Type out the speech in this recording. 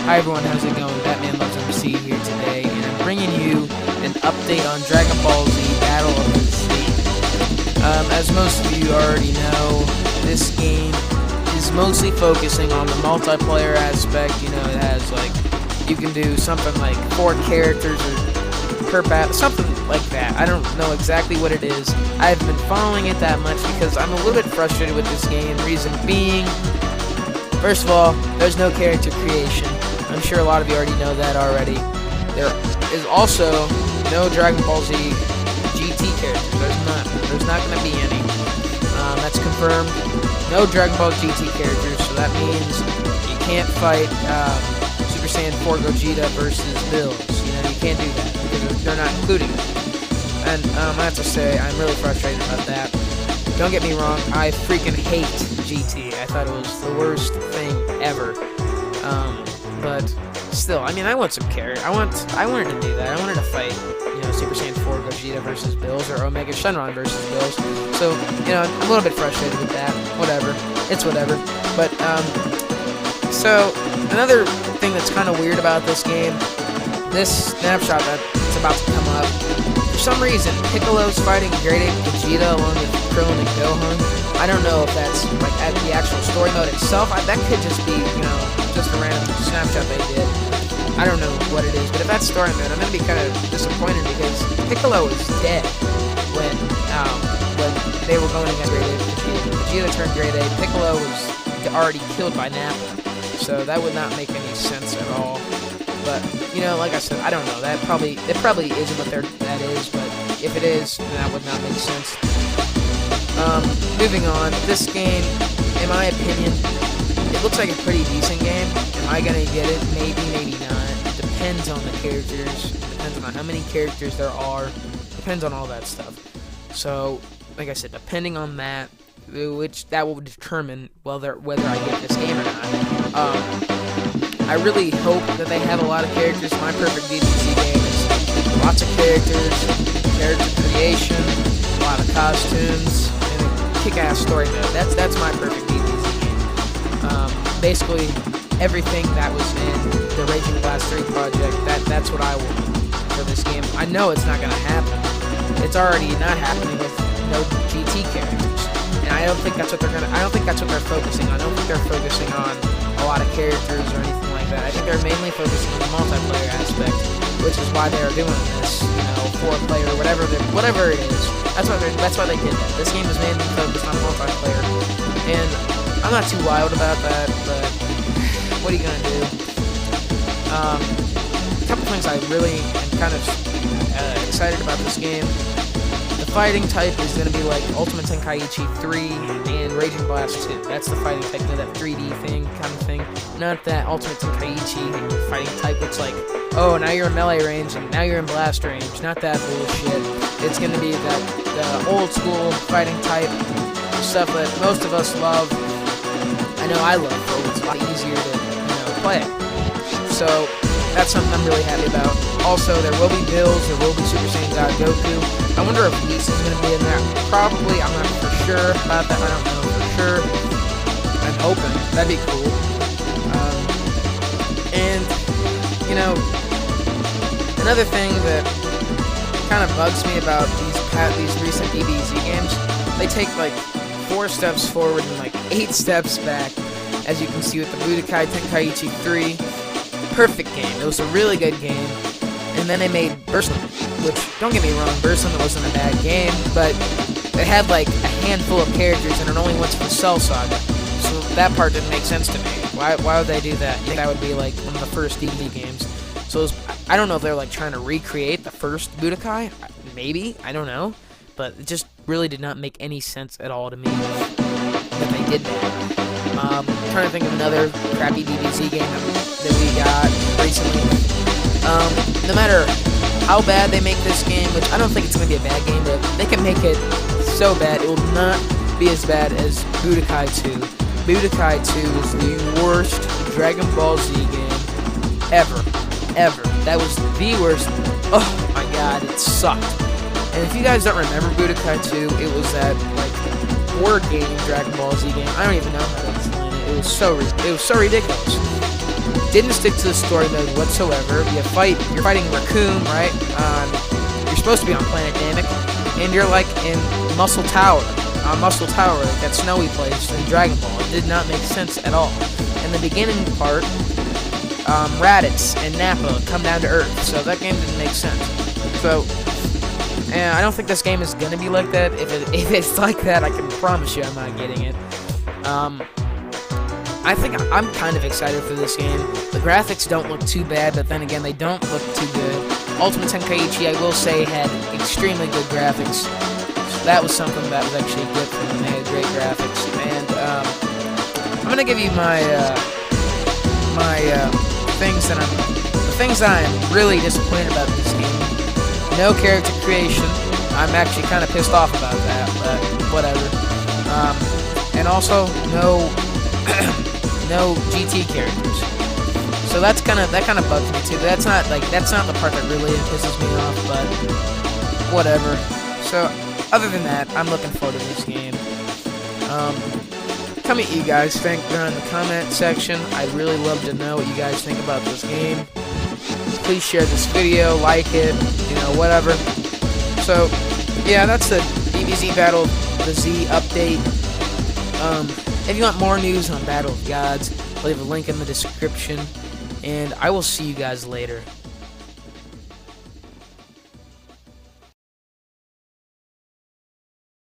Hi everyone, how's it going? Batman Loves MC here today, and I'm bringing you an update on Dragon Ball Z Battle of the Z. As most of you already know, this game is mostly focusing on the multiplayer aspect. You know, it has like, you can do something like 4 characters or per battle, something like that. I don't know exactly what it is. I haven't been following it that much because I'm a little bit frustrated with this game. Reason being, first of all, there's no character creation. I'm sure a lot of you already know that already. There is also no Dragon Ball Z GT characters. There's none. There's not going to be any. That's confirmed. No Dragon Ball GT characters, so that means you can't fight Super Saiyan 4 Gogeta versus Bills. You know, you can't do that because they're not including it. And I have to say, I'm really frustrated about that. Don't get me wrong, I freaking hate GT. I thought it was the worst thing ever. But still, I mean, I want some character. I wanted to do that. I wanted to fight, you know, Super Saiyan 4 Gogeta versus Bills or Omega Shenron versus Bills. So, you know, I'm a little bit frustrated with that. Whatever. It's whatever. But, so, another thing that's kind of weird about this game, this snapshot that's about to come up, for some reason, Piccolo's fighting Grade 8 Vegeta along with Krillin and Gohan. I don't know if that's, like, at the actual story mode itself. That could just be, you know, just a random snapshot they did. I don't know what it is, but if that's story mode, I'm going to be kind of disappointed because Piccolo was dead when they were going against Grade 8 Vegeta. Vegeta turned Grade 8. Piccolo was already killed by Nappa, so that would not make any sense at all. But, you know, like I said, I don't know. It probably isn't what that is, but if it is, then that would not make sense. Moving on, this game, in my opinion, it looks like a pretty decent game. Am I gonna get it? Maybe, maybe not. Depends on the characters. Depends on how many characters there are. Depends on all that stuff. So, like I said, depending on that, that will determine whether I get this game or not. I really hope that they have a lot of characters. My perfect DBZ game is lots of characters, character creation, a lot of costumes, and a kick-ass story mode. That's my perfect DBZ game. Basically, everything that was in the Raging Blast 3 project, that's what I want for this game. I know it's not gonna happen. It's already not happening with no GT characters, and I don't think that's what they're focusing on. I don't think they're focusing on a lot of characters or anything like that. I think they're mainly focusing on the multiplayer aspect, which is why they are doing this, you know, 4-player, whatever it is. That's why they did that. This game is mainly focused on multiplayer, and I'm not too wild about that, but what are you gonna do? A couple things I really am kind of excited about this game. The fighting type is going to be like Ultimate Tenkaichi 3 and Raging Blast 2. That's the fighting type, you know, that 3D thing, kind of thing. Not that Ultimate Tenkaichi fighting type that's like, oh, now you're in melee range and now you're in blast range. Not that bullshit. It's going to be the old school fighting type stuff that most of us love. I know I love it. It's a lot easier to, you know, play. So that's something I'm really happy about. Also, there will be Bills, there will be Super Saiyan God Goku. I wonder if Whis is going to be in there. Probably, I'm not for sure about that. I don't know for sure. I'm hoping. That'd be cool. And, you know, another thing that kind of bugs me about these recent DBZ games, they take like 4 steps forward and like 8 steps back, as you can see with the Budokai Tenkaichi 3. Perfect game. It was a really good game. And then they made Burst Limit, which, don't get me wrong, Burst Limit wasn't a bad game, but it had like a handful of characters and it only went to the Cell Saga. So that part didn't make sense to me. Why would they do that? You think that would be like one of the first DBZ games. So it was, I don't know if they're like trying to recreate the first Budokai. Maybe. I don't know. But it just really did not make any sense at all to me that they did that. I'm trying to think of another crappy DBZ game that we got recently. No matter how bad they make this game, which I don't think it's going to be a bad game, but they can make it so bad, it will not be as bad as Budokai 2. Budokai 2 is the worst Dragon Ball Z game ever. That was the worst. Oh my god, it sucked. And if you guys don't remember Budokai 2, it was that, like, board game Dragon Ball Z game. I don't even know how to explain it. It was so ridiculous. didn't stick to the story mode whatsoever. You're fighting Raccoon, right? You're supposed to be on planet Namek, and you're like in Muscle Tower, like that snowy place in Dragon Ball. It did not make sense at all. In the beginning part, Raditz and Nappa come down to Earth, so that game didn't make sense. So, and I don't think this game is gonna be like that. If it's like that, I can promise you I'm not getting it. I think I'm kind of excited for this game. The graphics don't look too bad, but then again, they don't look too good. Ultimate Tenkaichi, I will say, had extremely good graphics. So that was something that was actually good for them. They had great graphics. And I'm gonna give you the things that I'm really disappointed about this game. No character creation. I'm actually kind of pissed off about that, but whatever. And also no no GT characters. So that kind of bugs me too. That's not the part that really pisses me off, but whatever. So other than that, I'm looking forward to this game. Tell me what you guys think down in the comment section. I'd really love to know what you guys think about this game. Please share this video, like it, whatever. So yeah, that's the DBZ Battle of the Z update. If you want more news on Battle of Gods, I'll leave a link in the description, and I will see you guys later.